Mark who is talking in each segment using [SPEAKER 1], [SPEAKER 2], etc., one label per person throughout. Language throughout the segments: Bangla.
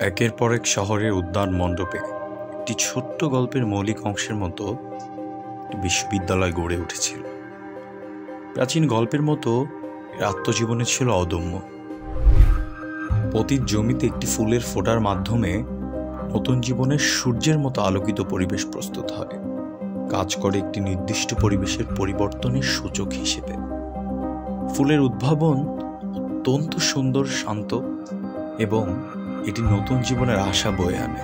[SPEAKER 1] একের পর এক শহরের উদ্যান মণ্ডপে একটি ছোট্ট গল্পের মৌলিক অংশের মতো বিশ্ববিদ্যালয় গড়ে উঠেছিল। প্রাচীন গল্পের মতো এর আত্মজীবনে ছিল অদম্য। পতিত জমিতে একটি ফুলের ফোঁটার মাধ্যমে নতুন জীবনের সূর্যের মতো আলোকিত পরিবেশ প্রস্তুত হয়, কাজ করে একটি নির্দিষ্ট পরিবেশের পরিবর্তনের সূচক হিসেবে। ফুলের উদ্ভাবন অত্যন্ত সুন্দর, শান্ত এবং এটি নতুন জীবনের আশা বয়ে আনে।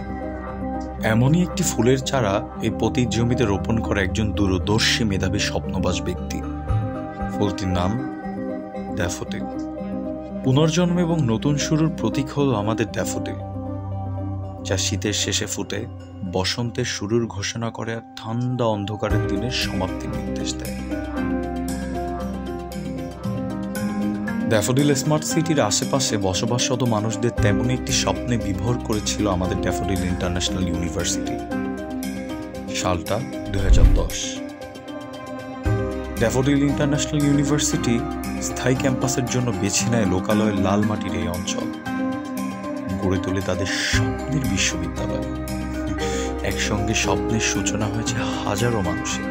[SPEAKER 1] এমনই একটি ফুলের চারা এই পতিত জমিতে রোপণ করে একজন দূরদর্শী মেধাবী স্বপ্নবাজ ব্যক্তি। ফুলটির নাম ড্যাফোডিল। পুনর্জন্ম এবং নতুন শুরুর প্রতীক হল আমাদের ড্যাফোডিল, যা শীতের শেষে ফুটে বসন্তের শুরুর ঘোষণা করে আর ঠান্ডা অন্ধকারের দিনের সমাপ্তির নির্দেশ দেয়। ড্যাফোডিল স্মার্ট সিটির আশেপাশে বসবাসরত মানুষদের তেমনই একটি স্বপ্নে বিভোর করেছিল আমাদের ড্যাফোডিল ইন্টারন্যাশনাল ইউনিভার্সিটি। সালটা 2010। ড্যাফোডিল ইন্টারন্যাশনাল ইউনিভার্সিটি স্থায়ী ক্যাম্পাসের জন্য বেছে নেয় লোকালয়ের লাল মাটির এই অঞ্চল, গড়ে তোলে তাদের স্বপ্নের বিশ্ববিদ্যালয়। একসঙ্গে স্বপ্নের সূচনা হয়েছে হাজারো মানুষের।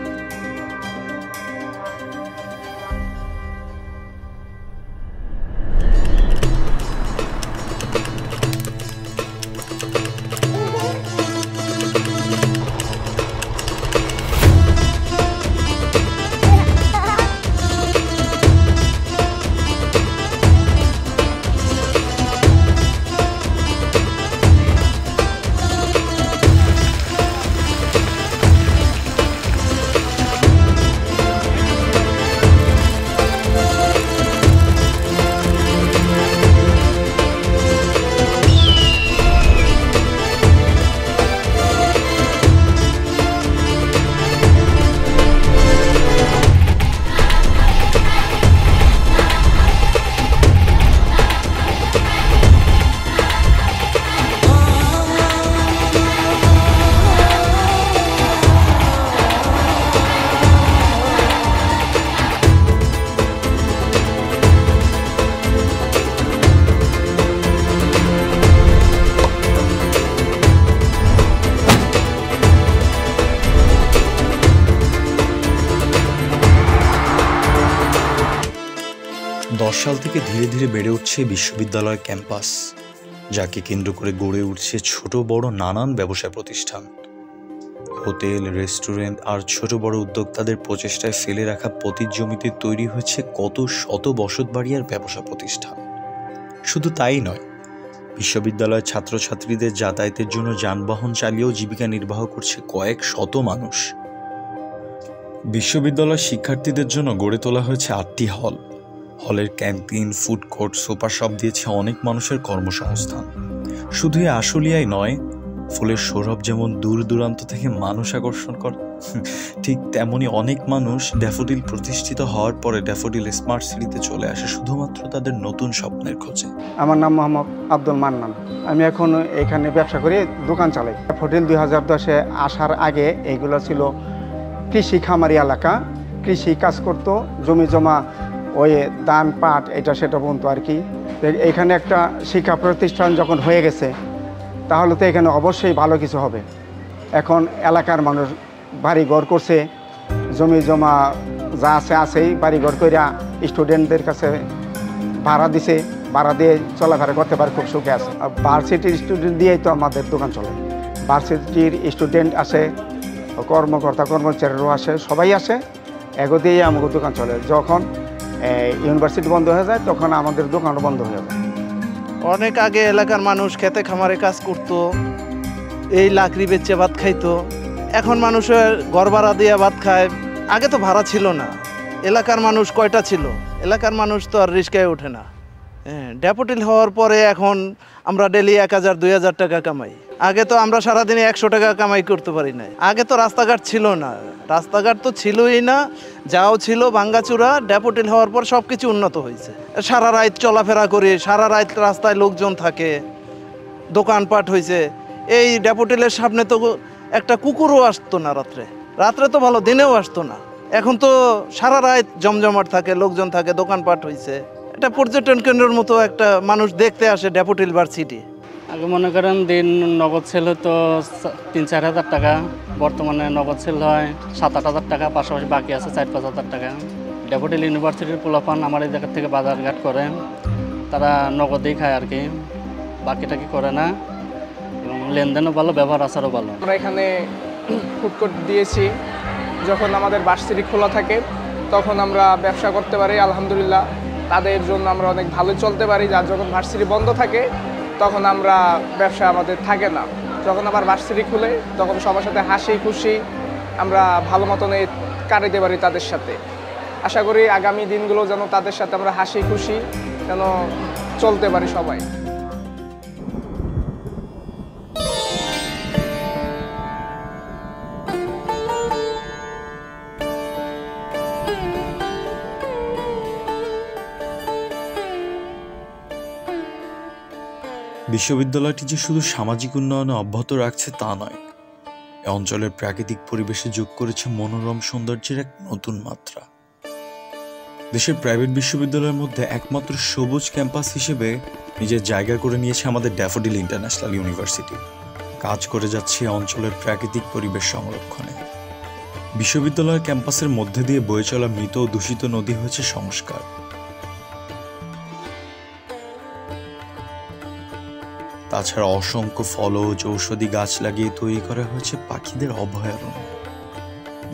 [SPEAKER 1] সাল থেকে ধীরে ধীরে বেড়ে উঠছে বিশ্ববিদ্যালয় ক্যাম্পাস, যাকে কেন্দ্র করে গড়ে উঠছে ছোট বড় নানান ব্যবসা প্রতিষ্ঠান। হোটেল, রেস্টুরেন্ট আর ছোট বড় উদ্যোক্তাদের প্রচেষ্টায় ফেলে রাখা পতিত জমিতে তৈরি হয়েছে কত শত বসতবাড়ি আর ব্যবসা প্রতিষ্ঠান। শুধু তাই নয়, বিশ্ববিদ্যালয়ের ছাত্রছাত্রীদের যাতায়াতের জন্য যানবাহন চালিয়েও জীবিকা নির্বাহ করছে কয়েক শত মানুষ। বিশ্ববিদ্যালয় শিক্ষার্থীদের জন্য গড়ে তোলা হয়েছে 8টি হল। হলের canteen, food court, super shop দিয়েছে অনেক মানুষের কর্মসংস্থান। শুধু আশুলিয়ায় নয়, ফুলের সৌরভ যেমন দূর দূরান্ত থেকে মানুষ আকর্ষণ করে, ঠিক তেমনি অনেক মানুষ ড্যাফোডিল প্রতিষ্ঠিত হওয়ার পরে ড্যাফোডিল স্মার্ট সিটিতে চলে আসে শুধুমাত্র তাদের নতুন স্বপ্নের খোঁজে।
[SPEAKER 2] আমার নাম মোহাম্মদ আব্দুল মান্নান। আমি এখন এখানে ব্যবসা করে দোকান চালাই। ড্যাফোডিল 2010-এ আসার আগে এইগুলো ছিল কৃষি খামারি এলাকা। কৃষি কাজ করতো, জমি জমা ওই ধান পাট এটা সেটা বলতো আর কি। এখানে একটা শিক্ষা প্রতিষ্ঠান যখন হয়ে গেছে, তাহলে তো এখানে অবশ্যই ভালো কিছু হবে। এখন এলাকার মানুষ বাড়িঘর করছে, জমি জমা যা আছে আছেই, বাড়িঘর কইরা স্টুডেন্টদের কাছে ভাড়া দিছে, ভাড়া দিয়ে চলাফেরা করতে পারে, খুব সুখে আছে। আর ভার্সিটির স্টুডেন্ট দিয়েই তো আমাদের দোকান চলে। ভার্সিটির স্টুডেন্ট আসে, কর্মকর্তা কর্মচারীরাও আসে, সবাই আসে, এগো দিয়েই আমাদের দোকান চলে। যখন ইউনিভার্সিটি বন্ধ হয়ে যায় তখন আমাদের দোকানও বন্ধ হয়ে যায়।
[SPEAKER 3] অনেক আগে এলাকার মানুষ খেতে খামারে কাজ করতো, এই লাকড়ি বেচে ভাত খাইতো। এখন মানুষের ঘর ভাড়া দিয়ে ভাত খায়। আগে তো ভাড়া ছিল না। এলাকার মানুষ কয়টা ছিল? এলাকার মানুষ তো আর রিস্কায় ওঠে না। ড্যাফোডিল হওয়ার পরে এখন আমরা ডেলি 1000-2000 টাকা কামাই। আগে তো আমরা সারাদিনে 100 টাকা কামাই করতে পারি না। আগে তো রাস্তাঘাট ছিল না, রাস্তাঘাট তো ছিলই না, যাও ছিল ভাঙ্গাচুরা। ড্যাফোডিল হওয়ার পর সব কিছু উন্নত হয়েছে। সারা রাত চলাফেরা করে, সারা রাত রাস্তায় লোকজন থাকে, দোকানপাট হয়েছে। এই ড্যাফোডিলের সামনে তো একটা কুকুরও আসতো না রাত্রে। রাত্রে তো ভালো, দিনেও আসতো না। এখন তো সারা রাত জমজমাট থাকে, লোকজন থাকে, দোকানপাট হয়েছে। এটা পর্যটন কেন্দ্রের মতো একটা মানুষ দেখতে আসে ড্যাফোডিল ভার্সিটি।
[SPEAKER 4] আগে মনে করেন দিন নগদ সেল হতো 3-4 হাজার টাকা, বর্তমানে নগদ সেল হয় 7-8 হাজার টাকা, পাশাপাশি বাকি আছে 4-5 হাজার টাকা। ড্যাফোডিল ইউনিভার্সিটির পোলাপান আমার এই জায়গা থেকে বাজারঘাট করে, তারা নগদেই খায় আর কি, বাকিটা কি করে না, এবং লেনদেনও ভালো, ব্যবহার আচারও ভালো।
[SPEAKER 5] আমরা এখানে ফুড কোর্ট দিয়েছি, যখন আমাদের ভার্সিটি খোলা থাকে তখন আমরা ব্যবসা করতে পারি। আলহামদুলিল্লাহ তাদের জন্য আমরা অনেক ভালো চলতে পারি। আর যখন ভার্সিটি বন্ধ থাকে তখন আমরা ব্যবসা আমাদের থাকে না। যখন আবার ভার্সিটি খুলে তখন সবার সাথে হাসি খুশি আমরা ভালো মতন কাটাতে পারি তাদের সাথে। আশা করি আগামী দিনগুলো যেন তাদের সাথে আমরা হাসি খুশি যেন চলতে পারি সবাই।
[SPEAKER 1] বিশ্ববিদ্যালয়টি যে শুধু সামাজিক উন্নয়নে অব্যাহত রাখছে তা নয়, এ অঞ্চলের প্রাকৃতিক পরিবেশে যোগ করেছে মনোরম সৌন্দর্যের এক নতুন মাত্রা। দেশের প্রাইভেট বিশ্ববিদ্যালয়ের মধ্যে একমাত্র সবুজ ক্যাম্পাস হিসেবে নিজের জায়গা করে নিয়েছে আমাদের ড্যাফোডিল ইন্টারন্যাশনাল ইউনিভার্সিটি। কাজ করে যাচ্ছে অঞ্চলের প্রাকৃতিক পরিবেশ সংরক্ষণে। বিশ্ববিদ্যালয়ের ক্যাম্পাসের মধ্যে দিয়ে বয়ে চলা মৃত ও দূষিত নদী হয়েছে সংস্কার। তাছাড়া অসংখ্য ফলজ ঔষধি গাছ লাগিয়ে তৈরি করা হয়েছে পাখিদের অভয়ারণ্য,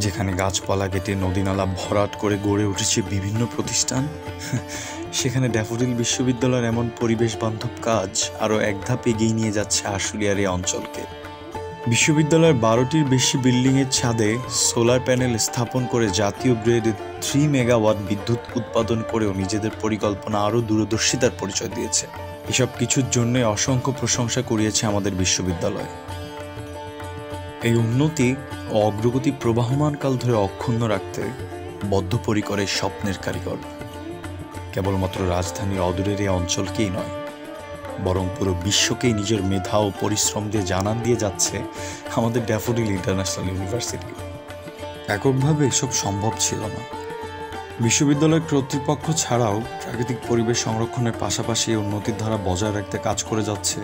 [SPEAKER 1] যেখানে গাছপালা কেটে নদীনালা ভরাট করে গড়ে উঠেছে বিভিন্ন প্রতিষ্ঠান। সেখানে ড্যাফোডিল বিশ্ববিদ্যালয়ের এমন পরিবেশ বান্ধব কাজ আরও এক ধাপ এগিয়ে নিয়ে যাচ্ছে আশুলিয়ার এই অঞ্চলকে। বিশ্ববিদ্যালয়ের 12টির বেশি বিল্ডিংয়ের ছাদে সোলার প্যানেল স্থাপন করে জাতীয় গ্রেডে 3 মেগাওয়াট বিদ্যুৎ উৎপাদন করেও নিজেদের পরিকল্পনা আরও দূরদর্শিতার পরিচয় দিয়েছে। এসব কিছুর জন্য অসংখ্য প্রশংসা কুড়িয়েছে আমাদের বিশ্ববিদ্যালয়। এই উন্নতি ও অগ্রগতি প্রবাহমান কাল ধরে অক্ষুণ্ণ রাখতে বদ্ধপরিকর এই স্বপ্নের কারিগর কেবলমাত্র রাজধানীর অদূরের এই অঞ্চলকেই নয়, বরং পুরো বিশ্বকেই নিজের মেধা ও পরিশ্রম দিয়ে জানান দিয়ে যাচ্ছে আমাদের ড্যাফোডিল ইন্টারন্যাশনাল ইউনিভার্সিটি। এককভাবে এসব সম্ভব ছিল না। বিশ্ববিদ্যালয় কর্তৃপক্ষ ছাড়াও প্রাকৃতিক পরিবেশ সংরক্ষণের পাশাপাশি উন্নতির ধারা বজায় রাখতে কাজ করে যাচ্ছে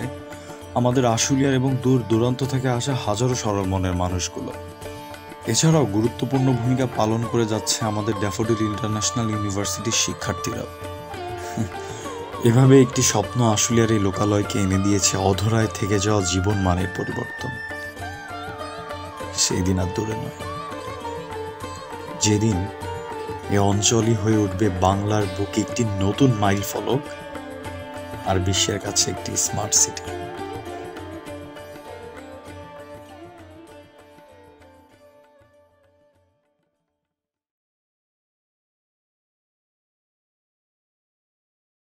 [SPEAKER 1] আমাদের আশুলিয়ার এবং দূর দূরান্ত থেকে আসা হাজারো সরল মনের মানুষগুলো। এছাড়াও গুরুত্বপূর্ণ ভূমিকা পালন করে যাচ্ছে আমাদের ড্যাফোডিল ইন্টারন্যাশনাল ইউনিভার্সিটির শিক্ষার্থীরা। এভাবে একটি স্বপ্ন আশুলিয়ার এই লোকালয়কে এনে দিয়েছে অধরায় থেকে যাওয়া জীবন মানের পরিবর্তন। সেই দিন আর দূরে নয়, যেদিন এ অঞ্চলই হয়ে উঠবে বাংলার বুকে একটি নতুন মাইল ফলক আর বিশ্বের কাছে একটি স্মার্ট সিটি।